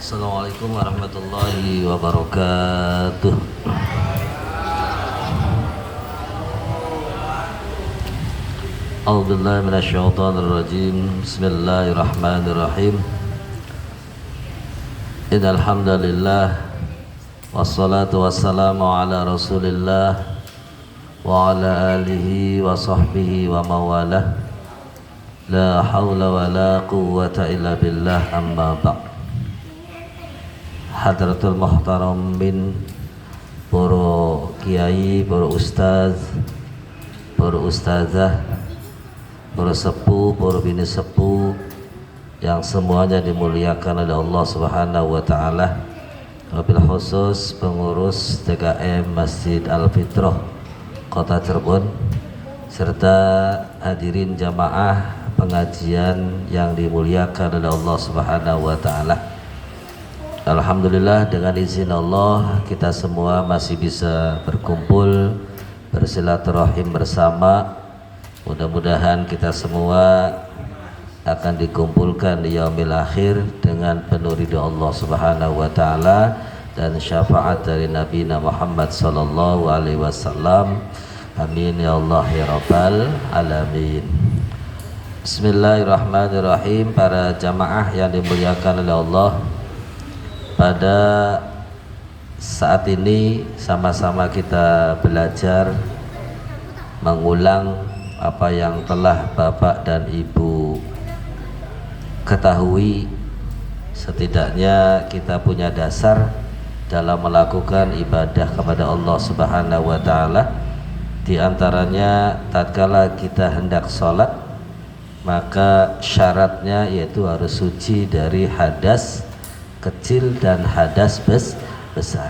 Assalamualaikum warahmatullahi wabarakatuh. A'udzubillahi minasyaitonir rajim. Bismillahirrahmanirrahim. Innal hamdalillah wassalatu wassalamu ala Rasulillah wa ala alihi wa sahbihi wa mawalah. La haula wa la quwwata illa billah, amma ba'd. Hadratul muhtaramin, para kiai, para ustaz, para ustazah, para sepuh, para bini sepuh yang semuanya dimuliakan oleh Allah Subhanahu wa taala. Wabil khusus pengurus TKM Masjid Al-Fitrah Kota Cirebon serta hadirin jamaah pengajian yang dimuliakan oleh Allah Subhanahu wa taala. Alhamdulillah, dengan izin Allah kita semua masih bisa berkumpul bersilaturahim bersama. Mudah-mudahan kita semua akan dikumpulkan di yaumil akhir dengan penuh ridha Allah Subhanahu wa taala dan syafaat dari Nabi Muhammad sallallahu alaihi wasallam. Amin ya Allah ya rabbal alamin. Bismillahirrahmanirrahim. Para jamaah yang dimuliakan oleh Allah, pada saat ini sama-sama kita belajar mengulang apa yang telah Bapak dan Ibu ketahui. Setidaknya kita punya dasar dalam melakukan ibadah kepada Allah Subhanahu wa taala. Di antaranya tatkala kita hendak sholat, maka syaratnya yaitu harus suci dari hadas kecil dan hadas besar.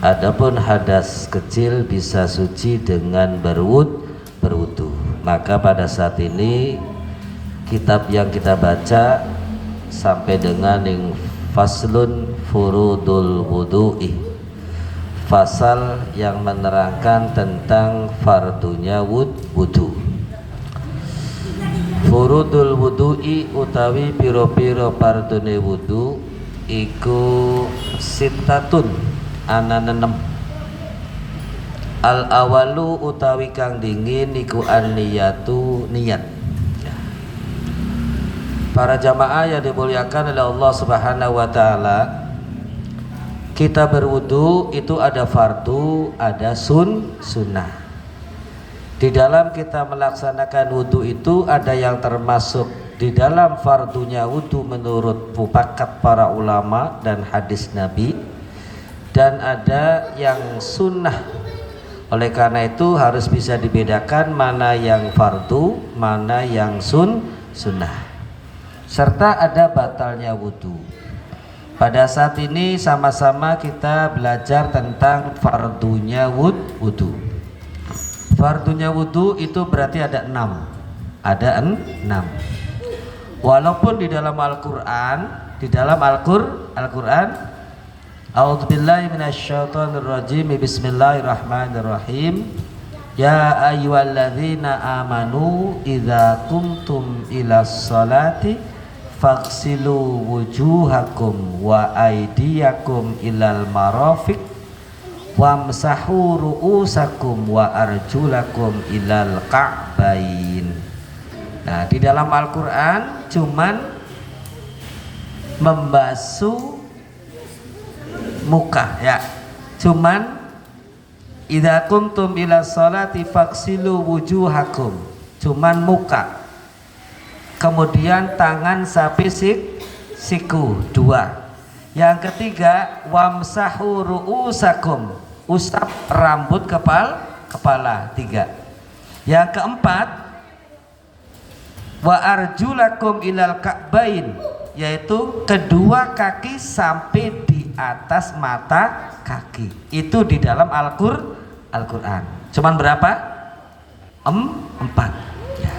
Adapun hadas kecil bisa suci dengan berwudu. Maka pada saat ini kitab yang kita baca sampai dengan yang faslun furudul wudu'i, fasal yang menerangkan tentang fardunya wudu. Furudul wudu'i utawi piro-piro fardune wudu iku sitatun ana 6. Al awalu utawi kang dingin iku an-niyatu, niat. Para jamaah yang dimuliakan oleh Allah Subhanahu wa taala, kita berwudu itu ada fardu, ada sunnah. Di dalam kita melaksanakan wudu itu ada yang termasuk di dalam fardunya wudu menurut mufakat para ulama dan hadis Nabi, dan ada yang sunnah. Oleh karena itu harus bisa dibedakan mana yang fardu, mana yang sunnah. Serta ada batalnya wudu. Pada saat ini sama-sama kita belajar tentang fardunya wudu. Fardunya wudu itu berarti ada 6. Ada 6. Walaupun di dalam Al-Quran, A'udzubillahi minasyaitonir rajim. Bismillahirrahmanirrahim. Ya ayyuhalladzina amanu idza qumtum ilas salati faghsilu wujuhakum wa aydiyakum ilal marafiq wamsahu ru'usakum wa arjulakum ilal ka'bain. Nah, di dalam Al-Quran cuman membasuh muka ya, cuman idza kuntum ila sholati faghsilu wujuhakum, cuman muka, kemudian tangan sampai siku 2. Yang ketiga wamsahu ru'usakum, usap rambut kepala 3. Yang keempat wa arjulakum ilal ka'bain, yaitu kedua kaki sampai di atas mata kaki. Itu di dalam Al-Quran. Cuman berapa? 4 ya.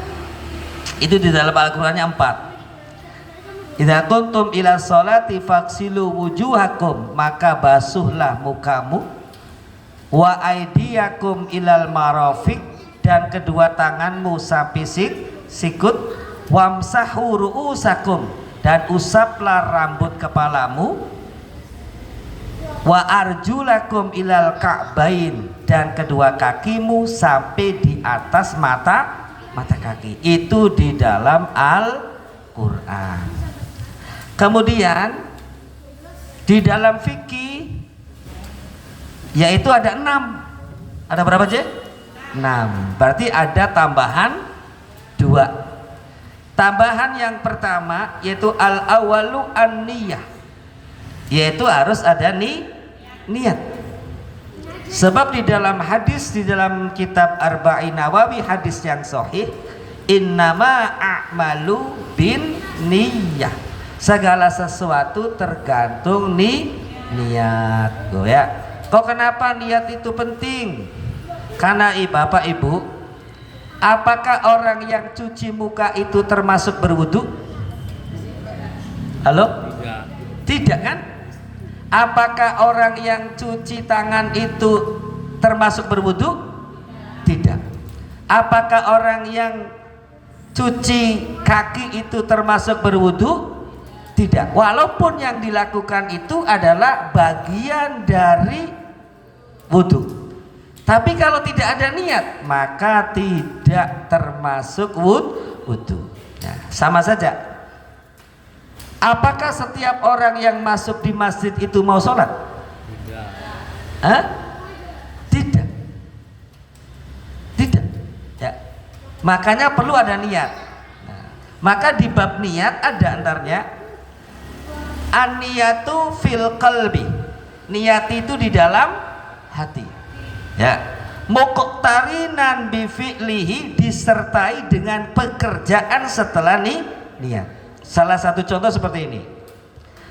Itu di dalam Al-Qurannya 4. Idza kuntum ila sholati faghsilu wujuhakum, maka basuhlah mukamu, wa aydiyakum ilal marafiq, dan kedua tanganmu sampai sikut, wamsahu ru'usakum, dan usaplah rambut kepalamu, wa arjulakum ilal ka'bain, dan kedua kakimu sampai di atas mata kaki. Itu di dalam Al-Quran. Kemudian di dalam fikih yaitu ada 6. Ada berapa, Je? 6. Berarti ada tambahan 2. Tambahan yang pertama yaitu al-awalu an-niyah, yaitu harus ada niat. Sebab di dalam hadis, di dalam kitab Arba'in Nawawi, hadis yang sahih, innama a'malu bin niyah, segala sesuatu tergantung niat. Oh ya. Kok kenapa niat itu penting? Karena Bapak Ibu, apakah orang yang cuci muka itu termasuk berwudu? Halo? Tidak kan? Apakah orang yang cuci tangan itu termasuk berwudu? Tidak. Apakah orang yang cuci kaki itu termasuk berwudu? Tidak. Walaupun yang dilakukan itu adalah bagian dari wudu. Tapi kalau tidak ada niat, maka tidak termasuk wudu. Nah, sama saja. Apakah setiap orang yang masuk di masjid itu mau sholat? Tidak. Hah? Tidak. Tidak. Ya. Makanya perlu ada niat. Nah, maka di bab niat ada antaranya an-niyatu fil qalbi. Niat itu di dalam hati. Ya. Muqtarinan bi fi'lihi, disertai dengan pekerjaan setelah niat. Salah satu contoh seperti ini.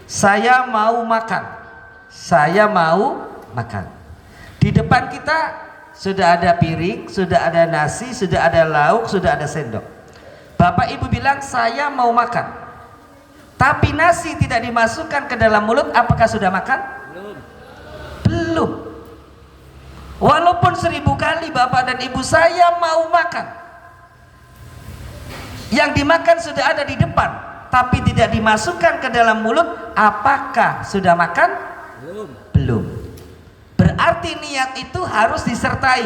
Saya mau makan. Saya mau makan. Di depan kita sudah ada piring, sudah ada nasi, sudah ada lauk, sudah ada sendok. Bapak Ibu bilang saya mau makan. Tapi nasi tidak dimasukkan ke dalam mulut, apakah sudah makan? Belum. Belum. Walaupun 1000 kali Bapak dan Ibu saya mau makan, yang dimakan sudah ada di depan, tapi tidak dimasukkan ke dalam mulut, apakah sudah makan? Belum. Belum. Berarti niat itu harus disertai.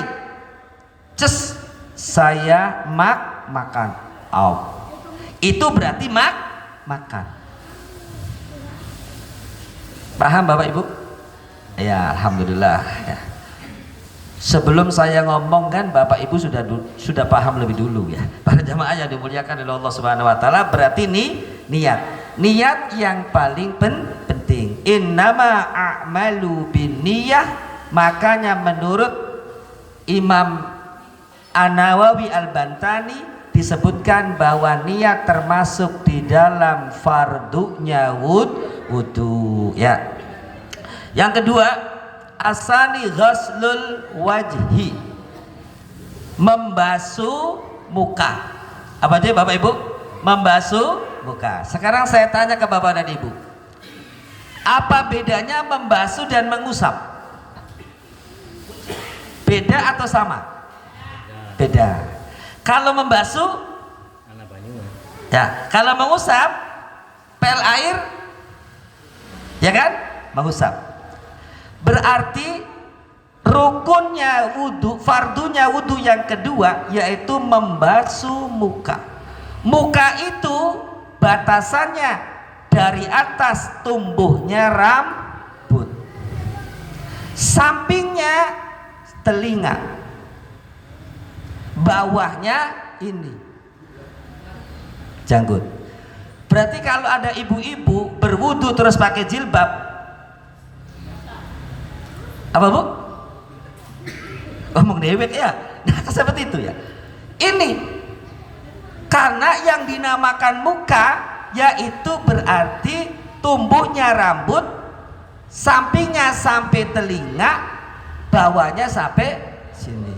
Saya makan. Itu berarti makan. Paham Bapak Ibu? Ya, alhamdulillah ya. Sebelum saya ngomong kan Bapak Ibu sudah paham lebih dulu ya. Para jamaah yang dimuliakan oleh Allah Subhanahu wa taala, berarti niat yang paling penting. Innama a'malu binniyah, makanya menurut Imam An-Nawawi Al-Bantani disebutkan bahwa niat termasuk di dalam fardunya wudu ya. Yang kedua, asani ghaslul wajhi, membasuh muka. Apa aja Bapak Ibu? Membasuh muka. Sekarang saya tanya ke Bapak dan Ibu, apa bedanya membasuh dan mengusap? Beda atau sama? Beda. Kalau membasuh, ya. Kalau mengusap, pel air, ya kan? Mengusap. Berarti rukunnya wudu, fardunya wudu yang kedua yaitu membasuh muka. Muka itu batasannya dari atas tumbuhnya rambut, sampingnya telinga, bawahnya ini janggut. Berarti kalau ada ibu-ibu berwudu terus pakai jilbab, apa Bu? Ngomong dewek ya. Nah, seperti itu ya. Ini karena yang dinamakan muka yaitu berarti tumbuhnya rambut, sampingnya sampai telinga, bawahnya sampai sini.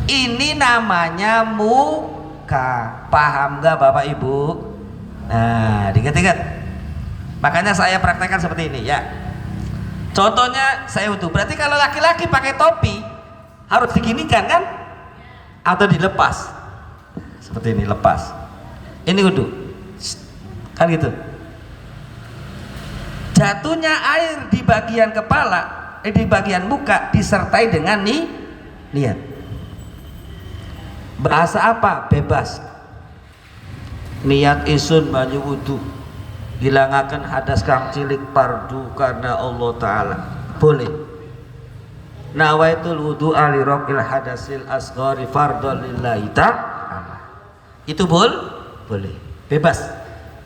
Ini namanya muka. Paham nggak Bapak Ibu? Nah, diingat-ingat. Makanya saya praktekkan seperti ini ya. Contohnya saya wudu. Berarti kalau laki-laki pakai topi harus diginikan kan? Atau dilepas? Seperti ini, lepas. Ini wudu. kan gitu. Jatuhnya air di bagian kepala, di bagian muka disertai dengan niat. Bahasa apa? Bebas. Niat isun banyu wudu, hilangaken hadas kang cilik fardu karena Allah Ta'ala, boleh. Nawaitul wudu ali rabbil hadasil asghari fardhon lillahi ta'ala, itu boleh, bebas.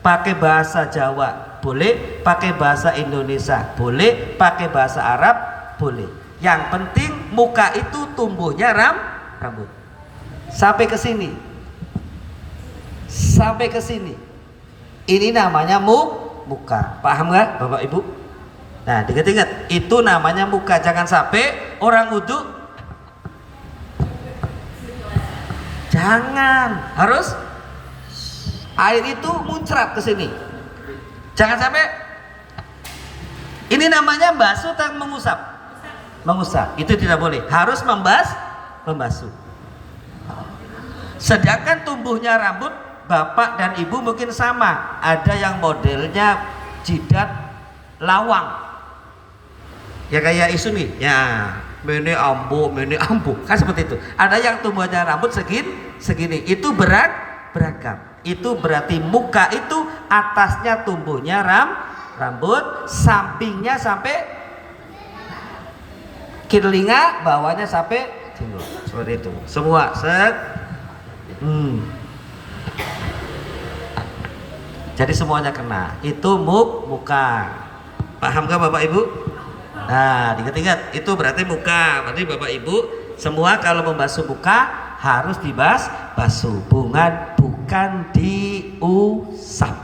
Pakai bahasa Jawa boleh, pakai bahasa Indonesia boleh, pakai bahasa Arab boleh. Yang penting muka itu tumbuhnya rambut sampai ke sini, sampai ke sini. Ini namanya muka. Paham nggak Bapak Ibu? Nah, diingat-ingat, itu namanya muka. Jangan sampai orang wudu, jangan, harus air itu muncrat ke sini. Jangan sampai. Ini namanya basuh atau mengusap? Mengusap. Itu tidak boleh. Harus membasuh. Sedangkan tumbuhnya rambut bapak dan ibu mungkin sama. Ada yang modelnya jidat lawang, ya kayak isu nih, ya mene ambo, kan seperti itu. Ada yang tumbuhnya rambut segini, itu beragam. Itu berarti muka itu atasnya tumbuhnya rambut, sampingnya sampai telinga, bawahnya sampai jenggot, seperti itu. Semua jadi semuanya kena. Itu muka. Paham gak Bapak Ibu? Nah, diingat-ingat, itu berarti muka. Berarti Bapak Ibu semua kalau membasuh muka harus dibasuh, bukan diusap.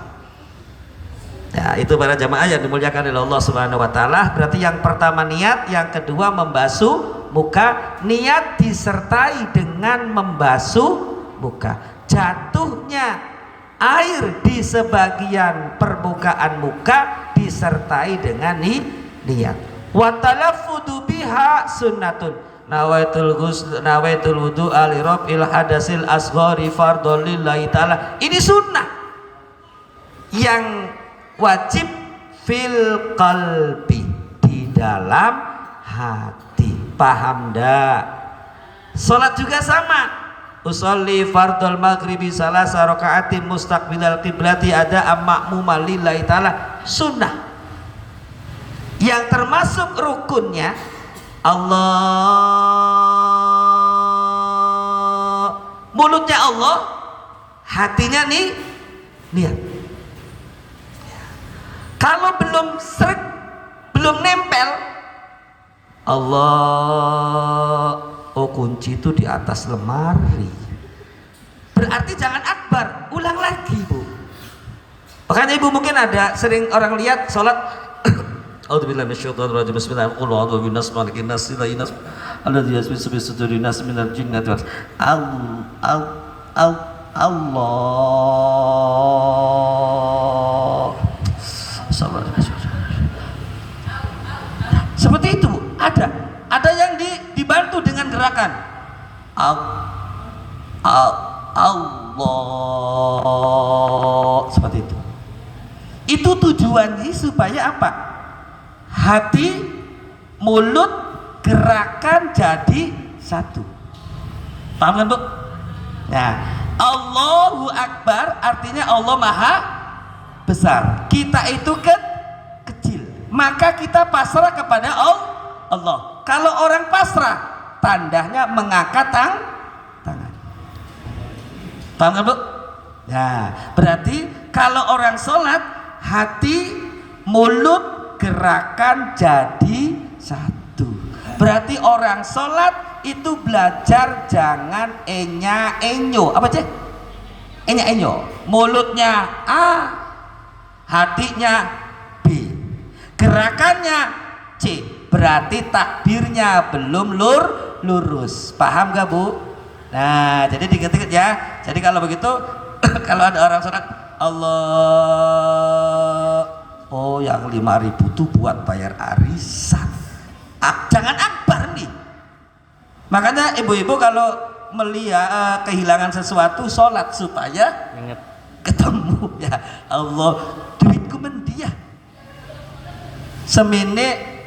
Ya, itu para jamaah yang dimuliakan oleh Allah Subhanahu wa taala. Berarti yang pertama niat, yang kedua membasuh muka. Niat disertai dengan membasuh muka. Jatuhnya air di sebagian permukaan muka disertai dengan niat. Wa talaffudu biha sunnatun. Nawaitul wudu ali rabbil hadasil asghari fardhon lillahi ta'ala. Ini sunnah yang wajib fil qalbi, di dalam hati. Paham ndak? Salat juga sama. Usolli fardhul maghribi salasa raka'atin mustaqbilal qiblati ada ma'muman lillahi ta'ala, sunnah yang termasuk rukunnya. Allah, mulutnya Allah, hatinya niat. Kalau belum srek, belum nempel, Allah, oh kunci itu di atas lemari, berarti jangan akbar, ulang lagi Bu. Makanya Ibu mungkin ada sering orang lihat sholat A'udzubillahi minasyaitonir rajim. Bismillahirrahmanirrahim. Qul a'udzu binnas malikin nas ilahin nas alladzi yasbisu bi sudurin nas minal jinnati was. Allah. Sabar. Seperti itu ada yang dibantu dengan gerakan Allah, seperti itu. Itu tujuannya supaya apa? Hati, mulut, gerakan jadi satu. Paham kan Bu? Nah, Allahu Akbar artinya Allah Maha Besar. Kita itu kecil, maka kita pasrah kepada Allah. Kalau orang pasrah, tandanya mengangkat tangan. Paham kan Bu? Nah, berarti kalau orang sholat, hati, mulut, gerakan jadi satu. Berarti orang sholat itu belajar jangan enya-enyo. Apa cek? Enya-enyo. Mulutnya A, hatinya B, gerakannya C. Berarti takbirnya belum lurus. Paham gak Bu? Nah, jadi dikit-dikit ya. Jadi kalau begitu, kalau ada orang sholat Allah, oh yang 5.000 itu buat bayar arisan. Jangan akbar nih. Makanya ibu-ibu kalau melihat kehilangan sesuatu, sholat supaya ketemu. ya Allah, duitku mendiah semene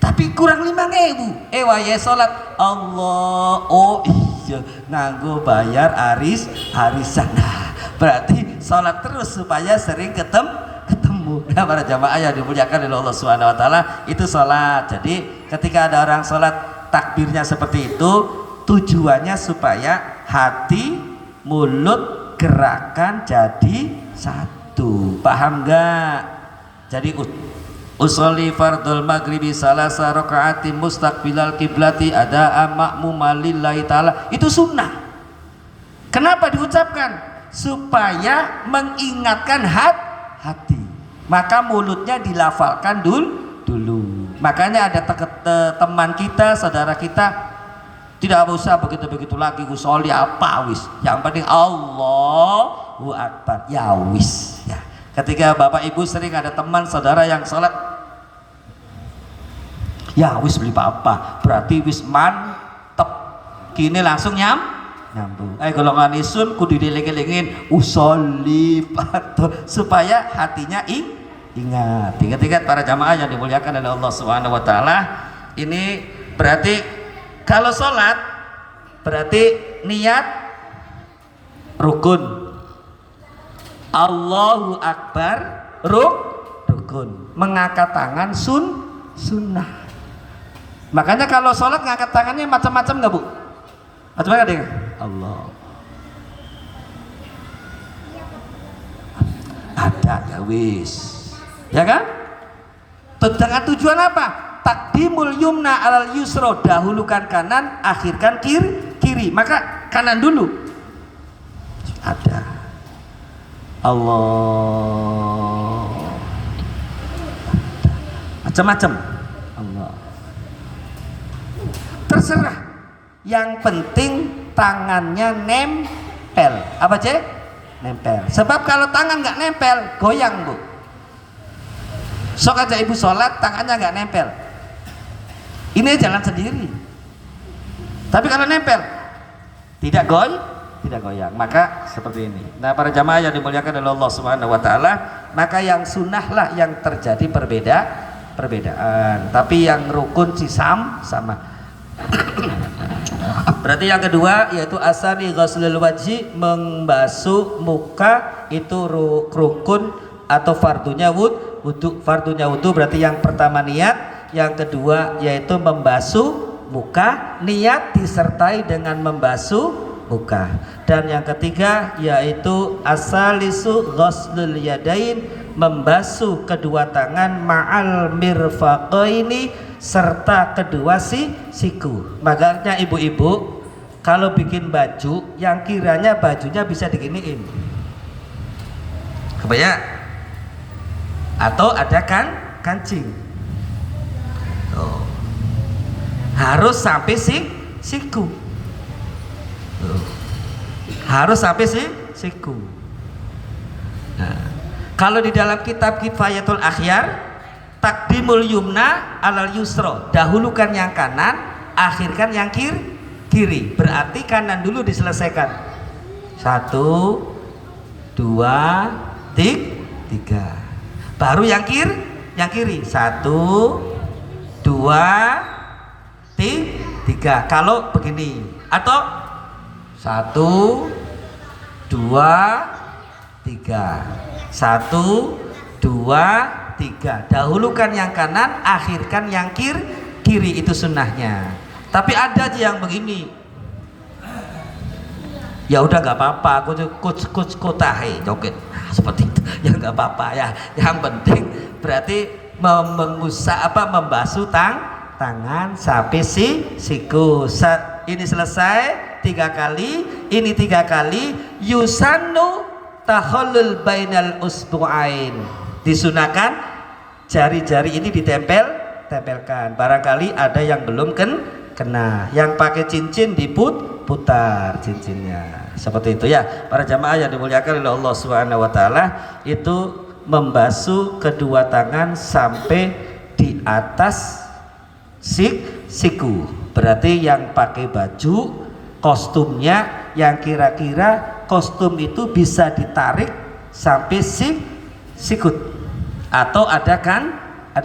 tapi kurang 5.000 waya salat Allah, oh iya nganggo bayar arisan. Nah, berarti salat terus supaya sering ketemu. Nah, para jamaah yang dimuliakan oleh Allah Subhanahu wa taala, itu salat. Jadi ketika ada orang salat takbirnya seperti itu, tujuannya supaya hati, mulut, gerakan jadi satu. Paham enggak? Jadi usolli fardul maghribi salasa raka'atin mustaqbilal kiblati ada ma'muman lillahi ta'ala, itu sunnah. Kenapa diucapkan? Supaya mengingatkan hati, maka mulutnya dilafalkan dulu. Makanya ada teman kita, saudara kita, tidak usah begitu-begitu lagi usolli apa wis, yang penting Allahu Akbar, ya wis ya. Ketika bapak ibu sering ada teman saudara yang sholat, ya wis beli apa, berarti wis mantep, kini langsung nyambung. Golongan isun kudu dilengin-lengin usolli supaya hatinya ingat para jamaah yang dimuliakan oleh Allah Subhanahu wa taala. Ini berarti kalau sholat berarti niat rukun, Allahu Akbar rukun, mengangkat tangan sunnah. Makanya kalau sholat ngangkat tangannya macam-macam nggak bu? Macam-macam ada nggak? Allah ada ya wis, ya kan? Dengan tujuan apa? Takdimul yumna alal yusro, dahulukan kanan, akhirkan kiri. Maka kanan dulu. Ada Allah, macam-macam Allah. Terserah, yang penting tangannya nempel. Apa cek? Nempel. Sebab kalau tangan nggak nempel goyang bu. Sok aja ibu sholat tangannya nggak nempel, ini jalan sendiri. Tapi kalau nempel tidak goyang, maka seperti ini. Nah, para jamaah yang dimuliakan oleh Allah Subhanahu wa taala, maka yang sunnah lah yang terjadi perbedaan. Tapi yang rukun sih sama. Berarti yang kedua yaitu asani ghuslul wajhi, membasuh muka, itu rukun atau fardunya wudu. Fardunya wudu berarti yang pertama niat, yang kedua yaitu membasuh muka, niat disertai dengan membasuh muka, dan yang ketiga yaitu asalisu ghuslul yadain, membasuh kedua tangan ma'al mirfaqaini, serta kedua siku. Makanya ibu-ibu kalau bikin baju yang kiranya bajunya bisa diginiin, kebayang? Atau ada kancing, harus sampai siku, harus sampai siku. Nah, kalau di dalam kitab Kifayatul Akhyar, takdimul yumna alal yusro, dahulukan yang kanan, akhirkan yang kiri. Berarti kanan dulu diselesaikan. 1, 2, 3. Baru yang kiri. 1, 2, 3. Kalau begini, atau 1, 2, 3. 1, 2, 3. Dahulukan yang kanan, akhirkan yang kiri, itu sunnahnya. Tapi ada aja yang begini, ya udah nggak apa-apa, aku kotahe joget, seperti itu ya nggak apa-apa ya. Yang penting berarti membasuh tangan sampai siku. Ini selesai 3 kali, ini 3 kali. Yusannu tahallul bainal usbu'ain, disunahkan jari-jari ini ditempelkan. Barangkali ada yang belum kena, yang pakai cincin diputar cincinnya, seperti itu ya. Para jamaah yang dimuliakan oleh Allah Subhanahu wa taala, itu membasuh kedua tangan sampai di atas siku. Berarti yang pakai baju kostumnya, yang kira-kira kostum itu bisa ditarik sampai sikut atau ada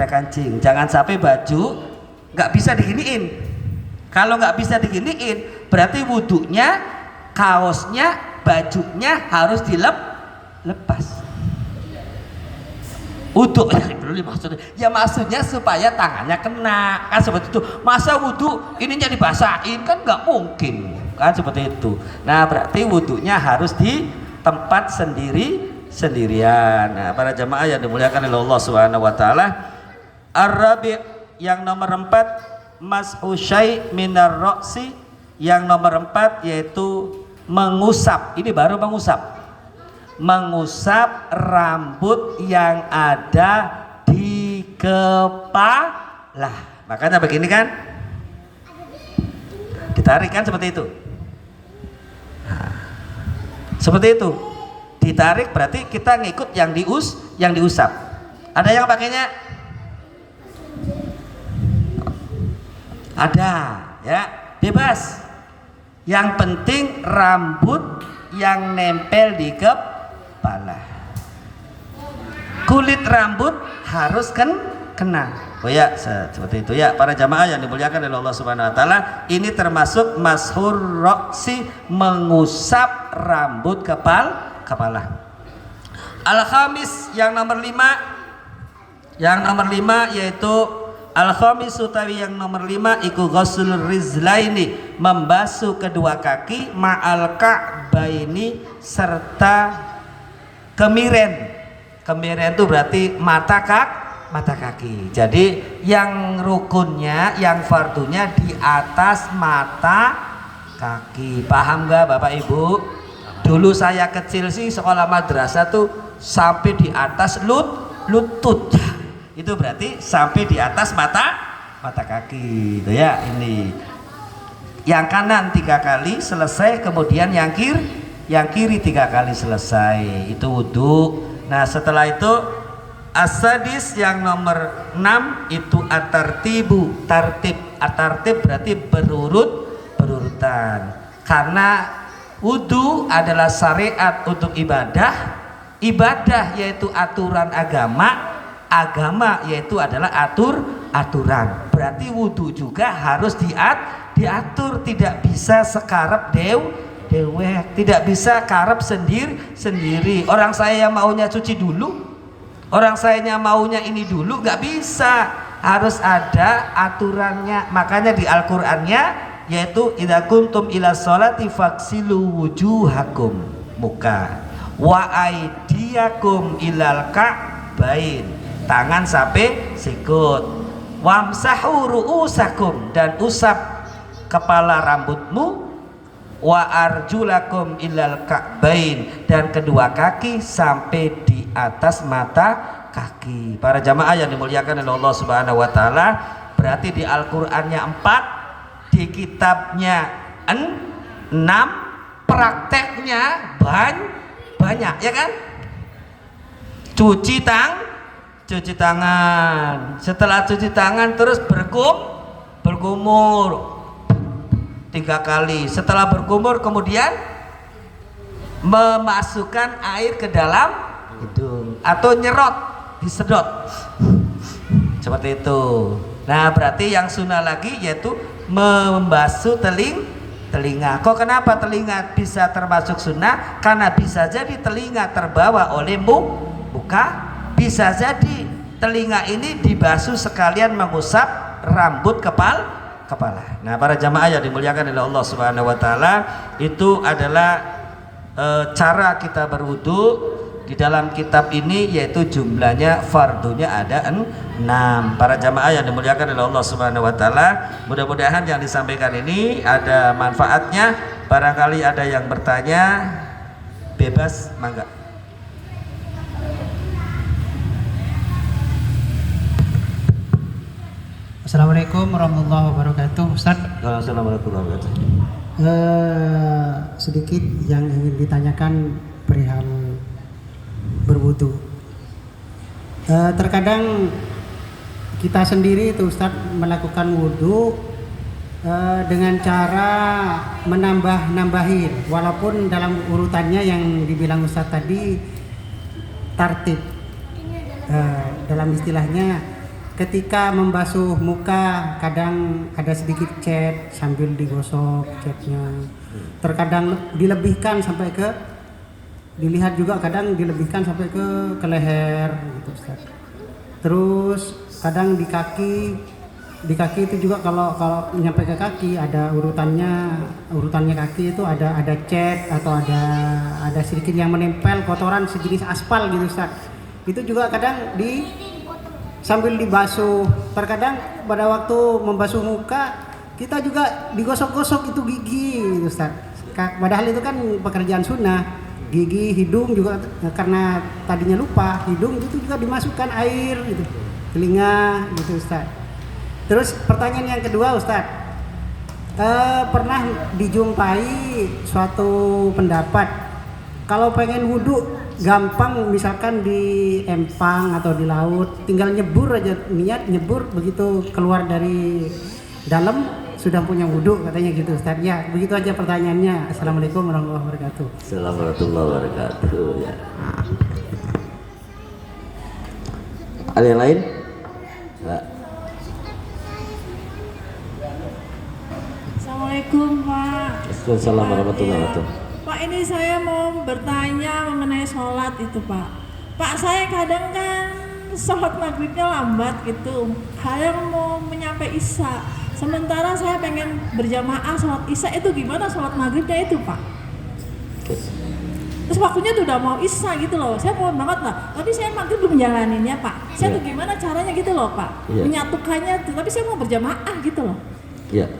kancing. Jangan sampai baju nggak bisa diginiin. Kalau nggak bisa diginiin berarti wudunya, kaosnya, bajunya harus dilepas. Wudhu ya maksudnya supaya tangannya kena, kan seperti itu. Masa wudhu ininya dibasahin, kan nggak mungkin, kan seperti itu. Nah berarti wudhunya harus di tempat sendirian. Nah para jamaah yang dimuliakan oleh Allah Subhanahu Wa Taala, Ar-Rabi' yang nomor 4 mas'u syai' minar ra'si, yang nomor 4 yaitu mengusap. Ini baru mengusap rambut yang ada di kepala. Makanya begini kan, ditarik kan seperti itu. Nah, seperti itu, ditarik berarti kita ngikut yang diusap. Ada yang pakainya? Ada, ya, bebas. Yang penting rambut yang nempel di kepala. Kulit rambut harus kena. Oh ya, seperti itu ya para jamaah yang dimuliakan oleh Allah Subhanahu Wa Taala. Ini termasuk mashur roksi, mengusap rambut kepala. Al-khamis yang nomor 5, yaitu al-khamis utawi yang nomor 5 iku ghusl rizlaini, membasuh kedua kaki, ma'al ka'baini, serta kemiren. Kemiren itu berarti mata kaki. Jadi yang rukunnya, yang fardunya di atas mata kaki. Paham gak Bapak Ibu? Dulu saya kecil sih sekolah madrasah tuh sampai di atas lutut. Itu berarti sampai di atas mata kaki. Itu ya ini. Yang kanan 3 kali selesai, kemudian yang kiri 3 kali selesai. Itu wudu. Nah setelah itu as-sadis yang nomor 6 itu at-tartibu, tartib berarti berurutan. Karena wudu adalah syariat untuk ibadah yaitu aturan agama yaitu adalah aturan. Berarti wudu juga harus diatur, tidak bisa sekarep dewek, tidak bisa karep sendiri. Orang saya maunya cuci dulu, orang saya maunya ini dulu, nggak bisa, harus ada aturannya. Makanya di Al-Qur'annya yaitu idza kuntum ila sholati faghsilu wujuhakum, muka, wa aydiyakum ilal ka'bain, tangan sampai sikut, wamsahu ru'usakum, dan usap kepala rambutmu, wa arjulakum ilal ka'bain, dan kedua kaki sampai di atas mata kaki. Para jamaah yang dimuliakan oleh Allah Subhanahu Wa Taala, berarti di Al-Qur'annya 4, di kitabnya 6, prakteknya banyak, ya kan? Cuci tangan, setelah cuci tangan terus berkumur 3 kali. Setelah berkumur kemudian memasukkan air ke dalam hidung atau disedot seperti itu. Nah berarti yang sunnah lagi yaitu membasuh telinga. Kok kenapa telinga bisa termasuk sunnah? Karena bisa jadi telinga terbawa oleh muka, bisa jadi telinga ini dibasuh sekalian mengusap rambut kepala. Nah para jamaah yang dimuliakan oleh Allah Subhanahu Wa Taala, itu adalah cara kita berwudu. Di dalam kitab ini yaitu jumlahnya fardunya ada 6. Para jamaah yang dimuliakan oleh Allah Subhanahu Wa Taala, mudah-mudahan yang disampaikan ini ada manfaatnya. Barangkali ada yang bertanya, bebas, mangga. Assalamualaikum warahmatullahi wabarakatuh, Ustaz. Assalamualaikum warahmatullahi wabarakatuh. Sedikit yang ingin ditanyakan perihal berwudu. Terkadang kita sendiri itu Ustaz melakukan wudu dengan cara menambahin, walaupun dalam urutannya yang dibilang Ustaz tadi tartib. Dalam istilahnya ketika membasuh muka kadang ada sedikit cat sambil digosok catnya, terkadang dilebihkan sampai ke, dilihat juga kadang dilebihkan sampai ke leher gitu Ustaz. Terus kadang di kaki itu juga kalau nyampe ke kaki ada urutannya kaki itu ada cat atau ada sedikit yang menempel kotoran sejenis aspal gitu Ustaz. Itu juga kadang sambil dibasuh. Terkadang pada waktu membasuh muka kita juga digosok-gosok itu gigi gitu Ustaz. Padahal itu kan pekerjaan sunnah. Gigi, hidung juga karena tadinya lupa, hidung itu juga dimasukkan air gitu. Telinga gitu Ustaz. Terus pertanyaan yang kedua Ustaz. Pernah dijumpai suatu pendapat kalau pengen wudhu gampang, misalkan di empang atau di laut tinggal nyebur aja, niat nyebur, begitu keluar dari dalam sudah punya wudhu katanya gitu Ustaz. Ya begitu aja pertanyaannya. Assalamualaikum warahmatullahi wabarakatuh. Assalamualaikum warahmatullahi wabarakatuh ya. Ada yang lain? Nah. Assalamualaikum Pak. Assalamualaikum warahmatullahi wabarakatuh. Pak, ini saya mau bertanya mengenai sholat itu Pak. Pak, saya kadang kan sholat maghribnya lambat gitu, kadang mau menyampai isya. Sementara saya pengen berjamaah sholat isya, itu gimana sholat maghribnya itu Pak? Terus waktunya tuh udah mau isya gitu loh, saya mohon banget lah, tapi saya maghrib belum menjalaninya Pak. Saya tuh gimana caranya gitu loh Pak, menyatukannya tuh, tapi saya mau berjamaah gitu loh. Iya.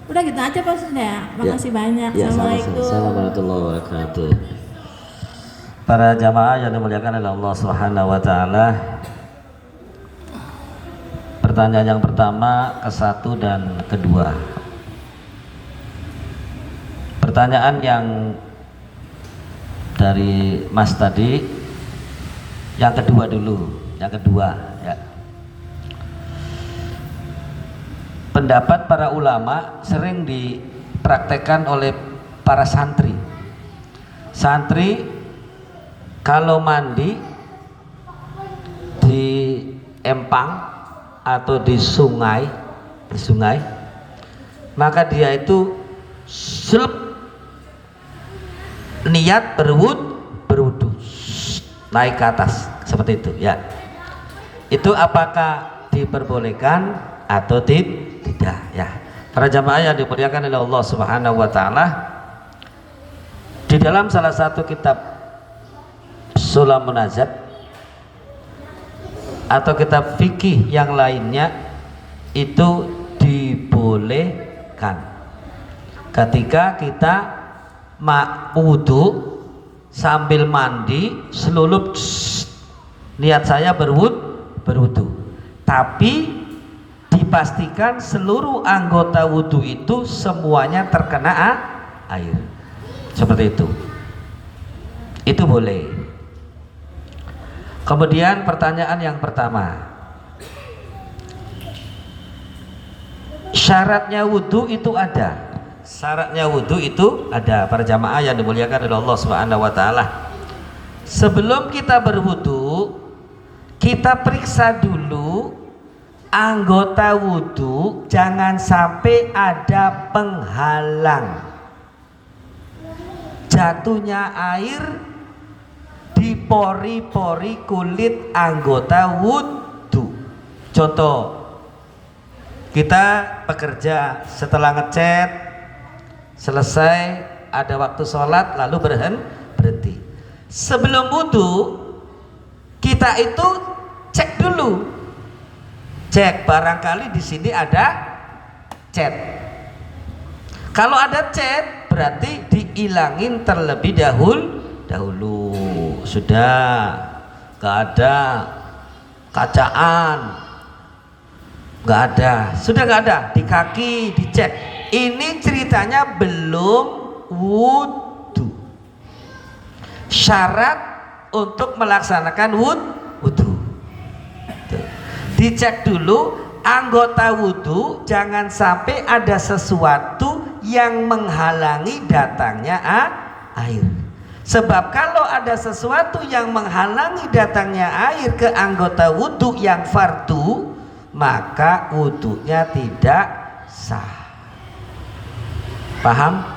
Udah gitu aja Pak sudah. Makasih banyak. Assalamualaikum. Assalamualaikum warahmatullahi wabarakatuh. Para jamaah yang dimuliakan oleh Allah Subhanahu wa taala. Pertanyaan yang pertama, ke-1 dan ke-2. Pertanyaan yang dari Mas tadi, yang kedua dulu, yang kedua ya. Pendapat para ulama sering dipraktekkan oleh para santri. Santri kalau mandi di empang atau di sungai, maka dia itu niat berwudu, naik ke atas seperti itu ya. Itu apakah diperbolehkan atau tidak ya? Para jamaah yang dimuliakan oleh Allah Subhanahu wa taala, di dalam salah satu kitab Sulamun Nazat atau kitab fikih yang lainnya itu dibolehkan ketika kita wudu sambil mandi selulup niat saya berwudu, tapi dipastikan seluruh anggota wudu itu semuanya terkena air, seperti itu boleh. Kemudian pertanyaan yang pertama, syaratnya wudu itu ada. Syaratnya wudu itu ada, para jamaah yang dimuliakan oleh Allah Subhanahu wa taala. Sebelum kita berwudu, kita periksa dulu anggota wudu, jangan sampai ada penghalang jatuhnya air di pori-pori kulit anggota wudu. Contoh, kita bekerja, setelah ngecat selesai, ada waktu sholat lalu berhenti. Sebelum wudu kita itu cek dulu, cek barangkali di sini ada cat. Kalau ada cat berarti diilangin terlebih dahulu. Sudah gak ada kacaan, gak ada, sudah gak ada, di kaki dicek. Ini ceritanya belum wudu. Syarat untuk melaksanakan wudu, dicek dulu anggota wudu, jangan sampai ada sesuatu yang menghalangi datangnya air. Sebab kalau ada sesuatu yang menghalangi datangnya air ke anggota wudhu yang fardu, maka wudhunya tidak sah. Paham?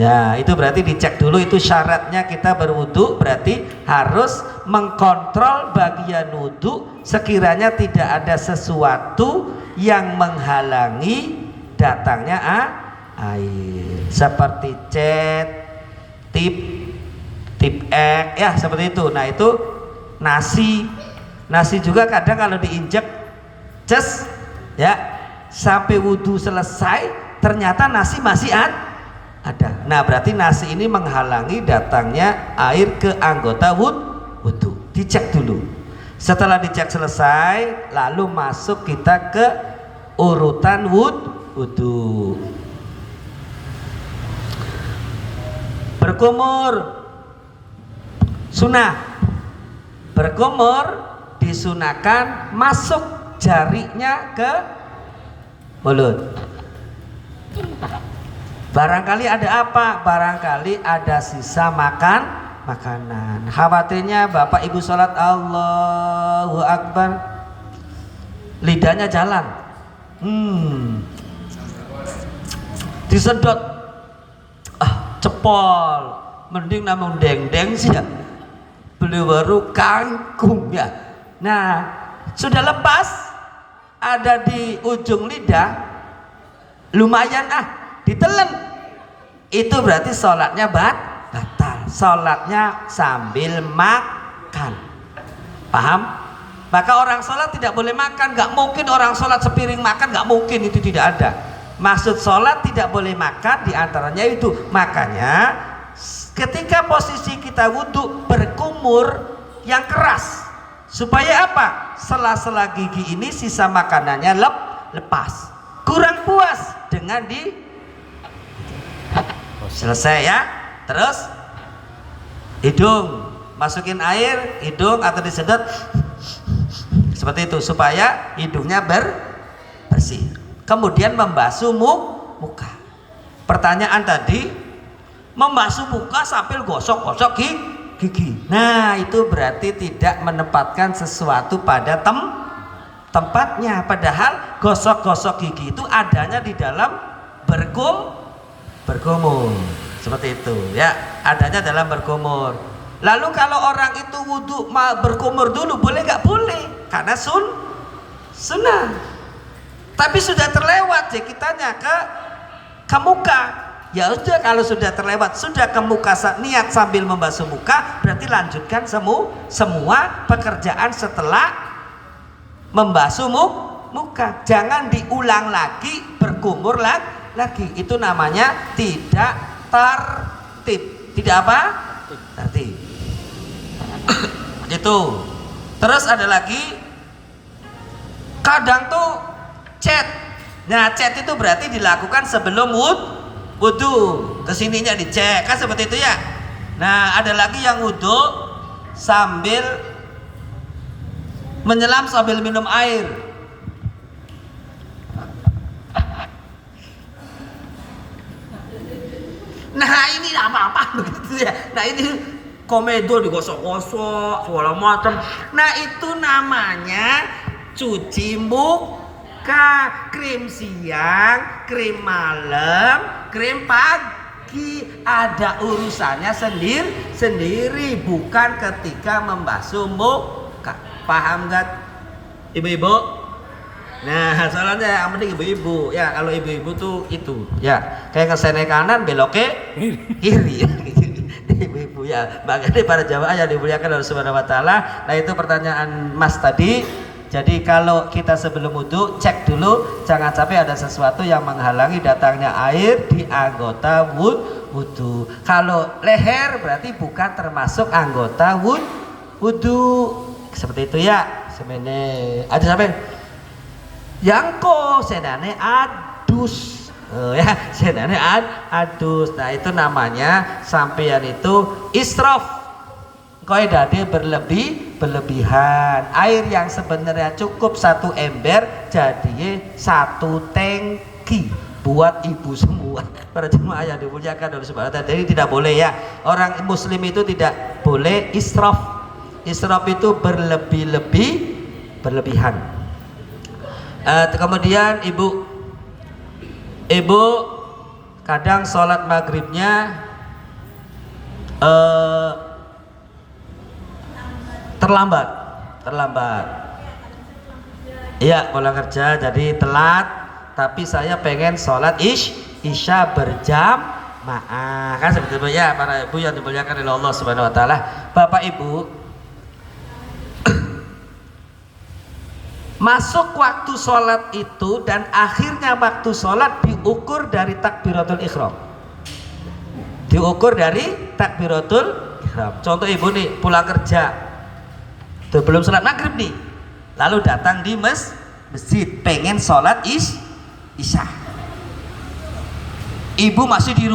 Ya, itu berarti dicek dulu, itu syaratnya kita berwudhu berarti harus mengkontrol bagian wudhu sekiranya tidak ada sesuatu yang menghalangi datangnya air, seperti cat, tip ek, ya seperti itu. Nah itu nasi juga kadang kalau diinjek ces ya sampai wudhu selesai ternyata nasi masih ada. Nah berarti nasi ini menghalangi datangnya air ke anggota wudhu. Dicek dulu. Setelah dicek selesai lalu masuk kita ke urutan wudhu. Berkumur sunnah. Berkumur disunahkan masuk jarinya ke mulut. Barangkali ada apa? Barangkali ada sisa makanan. Khawatirnya bapak ibu sholat Allahu Akbar, lidahnya jalan, disedot, cepol, mending namun deng sih ya, beli baru kangkung ya. Nah sudah lepas, ada di ujung lidah, lumayan ditelen, itu berarti sholatnya batal. Sholatnya sambil makan. Paham? Maka orang sholat tidak boleh makan. Gak mungkin orang sholat sepiring makan, gak mungkin, itu tidak ada. Maksud sholat tidak boleh makan, diantaranya itu. Makanya ketika posisi kita wudhu berkumur yang keras, supaya apa? Sela-sela gigi ini sisa makanannya lepas. Kurang puas dengan selesai ya. Terus hidung, masukin air hidung atau disedot seperti itu supaya hidungnya bersih. Kemudian membasuh muka. Pertanyaan tadi, membasuh muka sambil gosok-gosok gigi. Nah itu berarti tidak menempatkan sesuatu pada tempatnya. Padahal gosok-gosok gigi itu adanya di dalam berkumur. Seperti itu ya, adanya dalam berkumur. Lalu kalau orang itu wudhu berkumur dulu, boleh gak? Boleh, karena sunnah. Tapi sudah terlewat ya, kitanya ke muka. Ya udah, kalau sudah terlewat, sudah ke muka, niat sambil membasuh muka, berarti lanjutkan semua pekerjaan setelah membasuh muka. Jangan diulang lagi, berkumur lagi. Itu namanya tidak tertib. Tidak apa? Tertib. Itu. Terus ada lagi, kadang tuh chat. Nah chat itu berarti dilakukan sebelum wudhu. Kesininya dicek kan seperti itu ya. Nah ada lagi yang wudhu sambil menyelam sambil minum air. Nah ini apa-apa begitu ya. Nah ini komedo digosok-gosok segala macam. Nah itu namanya cuci muka. Krim siang, krim malam, krim pagi. Ada urusannya sendiri, bukan ketika membasuh muka. Paham gak ibu-ibu? Nah soalnya yang penting ibu-ibu ya, kalau ibu-ibu tuh itu ya kayak kesana kanan beloknya kiri ibu-ibu ya. Makanya para jamaah yang dimuliakan oleh Subhanahu wa Ta'ala. Nah itu pertanyaan Mas tadi. Jadi kalau kita sebelum wudhu cek dulu, jangan sampai ada sesuatu yang menghalangi datangnya air di anggota wudhu. Kalau leher berarti bukan termasuk anggota wudhu. Seperti itu ya. Semene ada sampai yang senane adus. Ya, senane adus. Nah, itu namanya sampeyan itu israf. Qaidahnya berlebihan. Air yang sebenarnya cukup 1 ember jadi 1 tangki. buat ibu semua. Para jemaah yang dimuliakan oleh Subhanahu wa ta'ala. Jadi tidak boleh ya, orang muslim itu tidak boleh israf. Israf itu berlebihan. Kemudian ibu kadang sholat maghribnya terlambat. Iya, pulang kerja jadi telat, tapi saya pengen sholat isya berjamaah. Kan seperti itu ya para ibu yang dimuliakan oleh Allah Subhanahu wa ta'ala. Bapak Ibu, masuk waktu sholat itu dan akhirnya waktu sholat diukur dari takbiratul ihram. Contoh ibu nih pulang kerja, tuh belum sholat maghrib nih, lalu datang di masjid pengen sholat isya. Ibu masih di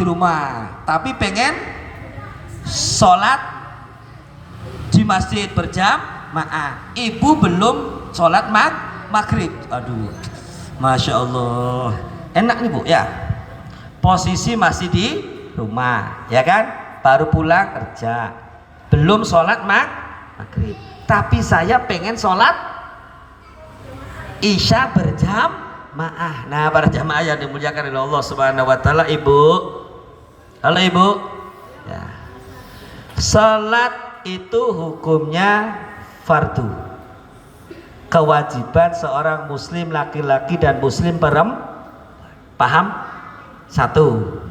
rumah, tapi pengen sholat di masjid berjamaah. Ibu belum sholat maghrib. Aduh, masya Allah, enak nih bu ya. Posisi masih di rumah, ya kan? Baru pulang kerja, belum sholat maghrib. Tapi saya pengen sholat isya berjamaah. Nah, para jamaah yang dimuliakan oleh Allah Subhanahu wa ta'ala, ibu. Halo ibu. Ya. Sholat itu hukumnya fardu. Kewajiban seorang muslim laki-laki dan muslim perempuan. Paham? Satu.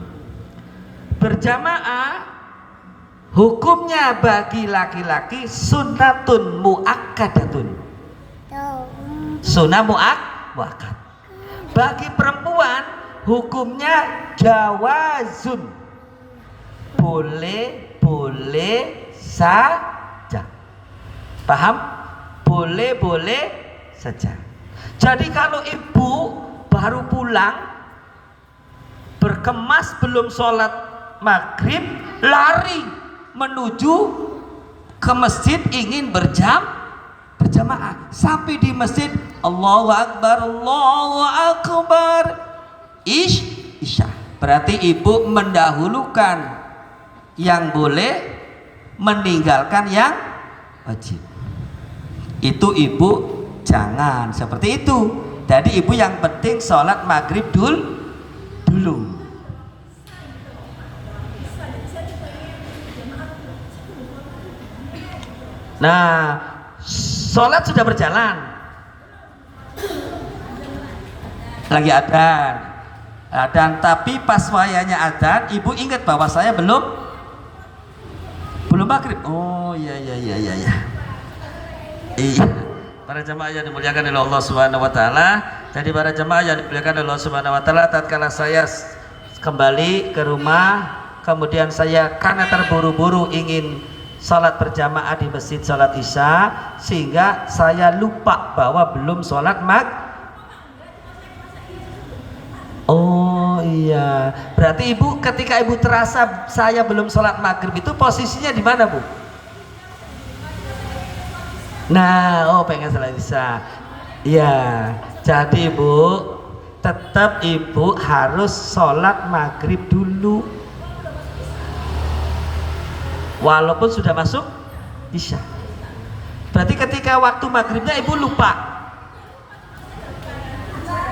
Berjamaah hukumnya bagi laki-laki sunnatun muakkadatun. Sunnah muakkad. Bagi perempuan hukumnya jawazun. Boleh saja. Paham? Boleh saja. Jadi kalau ibu baru pulang berkemas belum sholat maghrib, lari menuju ke masjid ingin berjamaah. Sampai di masjid, Allahu Akbar, isya. Berarti ibu mendahulukan yang boleh, meninggalkan yang wajib. Itu ibu jangan seperti itu. Jadi ibu yang penting sholat maghrib dulu. Nah, sholat sudah berjalan, lagi adzan, tapi pas wayanya adzan, ibu ingat bahwa saya belum maghrib. Oh iya. Para jemaah yang dimuliakan oleh Allah Subhanahu wa ta'ala. Jadi para jemaah yang dimuliakan oleh Allah Subhanahu wa ta'ala, tatkala saya kembali ke rumah, kemudian saya karena terburu-buru ingin sholat berjamaah di masjid sholat isya, sehingga saya lupa bahwa belum sholat Oh iya, berarti ibu ketika ibu terasa saya belum sholat maghrib itu posisinya di mana bu? Nah, pengen sholat isya. Iya, jadi ibu tetap ibu harus sholat maghrib dulu, walaupun sudah masuk isya. Berarti ketika waktu maghribnya ibu lupa.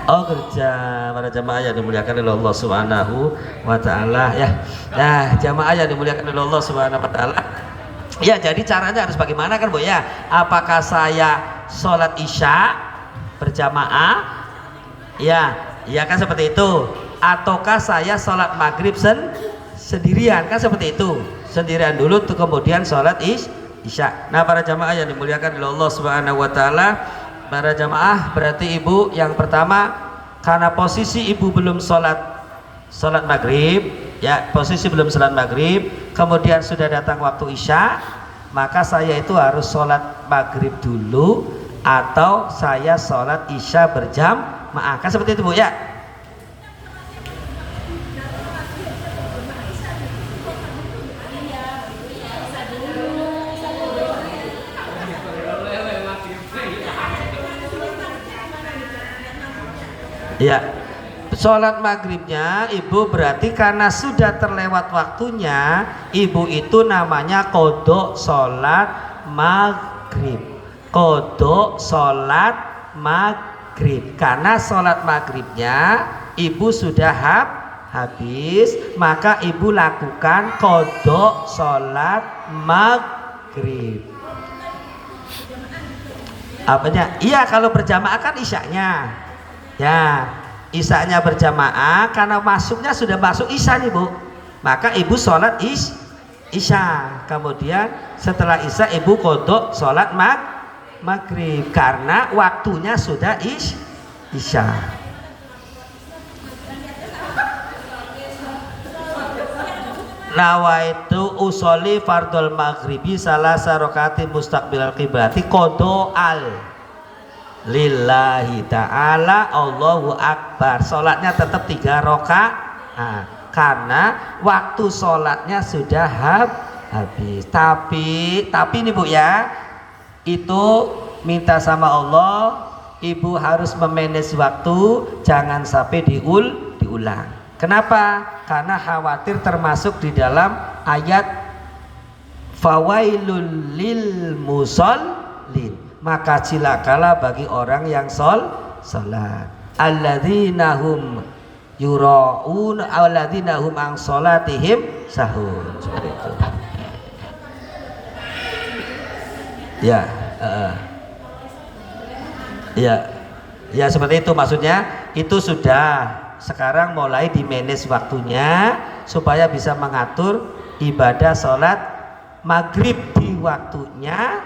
Oh kerja. Para jamaah yang dimuliakan oleh Allah Subhanahu wa ta'ala ya. Nah, jamaah yang dimuliakan oleh Allah Subhanahu wa ta'ala. Ya, jadi caranya harus bagaimana kan bu ya? Apakah saya sholat isya berjamaah? Ya kan seperti itu. Ataukah saya sholat maghrib sendirian? Kan seperti itu. Sendirian dulu tuh kemudian sholat isya. Nah, para jamaah yang dimuliakan oleh Allah Subhanahu wa ta'ala, para jamaah, berarti ibu yang pertama, karena posisi ibu belum sholat maghrib, ya posisi belum sholat maghrib, kemudian sudah datang waktu isya, maka saya itu harus sholat maghrib dulu atau saya sholat isya berjamaah. Kan seperti itu bu ya. Ya, sholat maghribnya ibu berarti karena sudah terlewat waktunya, ibu itu namanya kodok sholat maghrib. Kodok sholat maghrib karena sholat maghribnya ibu sudah habis, maka ibu lakukan kodok sholat maghrib. Apanya? Iya, kalau berjamaah kan isyaknya ya, isyaknya berjamaah karena masuknya sudah masuk isya nih Bu, maka ibu sholat isya, kemudian setelah isya ibu kodok sholat maghrib karena waktunya sudah isya. Nawaitu usolli fardul maghribi salasa rakaati mustaqbilal qiblati qodo'al lillahi ta'ala Allahu akbar. Sholatnya tetap 3 rakaat karena waktu sholatnya sudah habis. Tapi ini Bu ya, itu minta sama Allah, ibu harus memanage waktu, jangan sampai diulang. Kenapa? Karena khawatir termasuk di dalam ayat fawailul lil musallin, maka cilakalah bagi orang yang salat. Alladzina hum yura'un alladzina hum an salatihim sahun. Seperti itu. Ya seperti itu maksudnya. Itu sudah sekarang mulai di manage waktunya supaya bisa mengatur ibadah sholat maghrib di waktunya.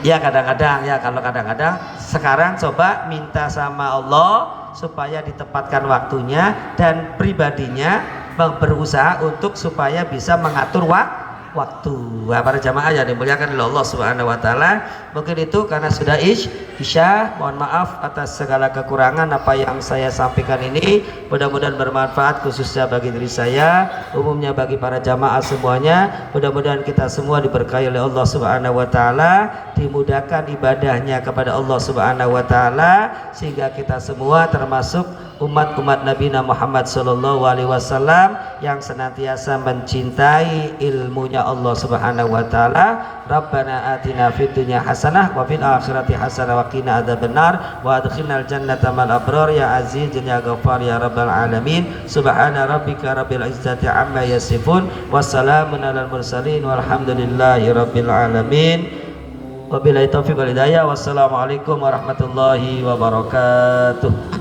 Ya kadang-kadang ya, kalau kadang-kadang sekarang coba minta sama Allah supaya ditempatkan waktunya, dan pribadinya berusaha untuk supaya bisa mengatur waktu. Nah, para jamaah yang dimuliakan oleh Allah Subhanahu wa taala, mungkin itu karena sudah isya, mohon maaf atas segala kekurangan apa yang saya sampaikan ini. Mudah-mudahan bermanfaat khususnya bagi diri saya, umumnya bagi para jamaah semuanya. Mudah-mudahan kita semua diberkahi oleh Allah Subhanahu wa taala, dimudahkan ibadahnya kepada Allah Subhanahu wa taala, sehingga kita semua termasuk umat-umat Nabi Muhammad sallallahu alaihi wasallam yang senantiasa mencintai ilmunya Allah Subhanahu wa taala. Rabbana atina fid dunya hasanah wa fil akhirati hasanah wa qina adzabannar wa adkhilnal jannata mal abrar ya aziz ya ghaffar ya rabbal alamin. Subhana rabbika rabbil izzati amma yasifun wassalamun alal mursalin walhamdulillahi rabbil alamin. Wabillahi taufiq wal hidayah. Wassalamualaikum warahmatullahi wabarakatuh.